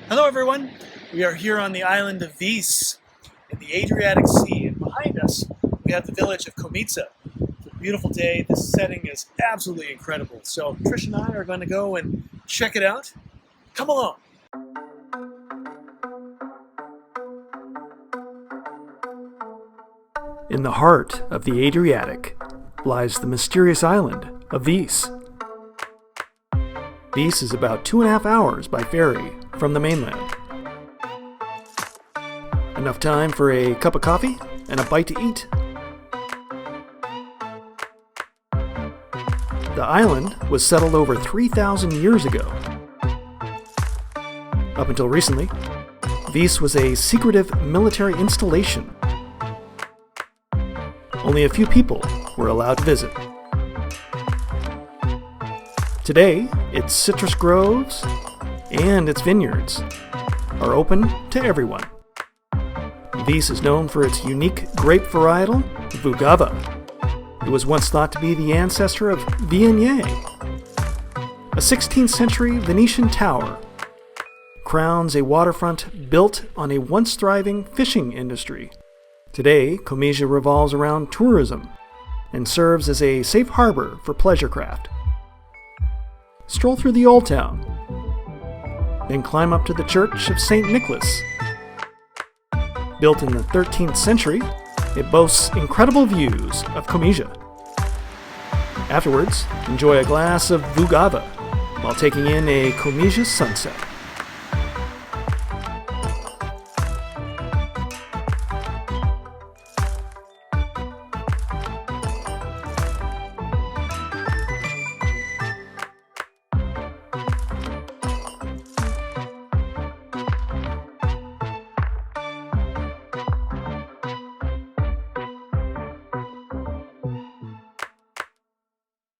Hello everyone, we are here on the island of Vis in the Adriatic Sea, and behind us we have the village of Komiža. It's a beautiful day, the setting is absolutely incredible, so Trish and I are going to go and check it out. Come along! In the heart of the Adriatic lies the mysterious island of Vis. Vis is about 2.5 hours by ferry from the mainland. Enough time for a cup of coffee and a bite to eat. The island was settled over 3,000 years ago. Up until recently, Vis was a secretive military installation. Only a few people were allowed to visit. Today, its citrus groves and its vineyards are open to everyone. Vis is known for its unique grape varietal, vugava. It was once thought to be the ancestor of viognier. A 16th century Venetian tower crowns a waterfront built on a once thriving fishing industry. Today, Komiža revolves around tourism and serves as a safe harbor for pleasure craft. Stroll through the old town, then climb up to the Church of St. Nicholas. Built in the 13th century, it boasts incredible views of Komiža. Afterwards, enjoy a glass of vugava while taking in a Komiža sunset.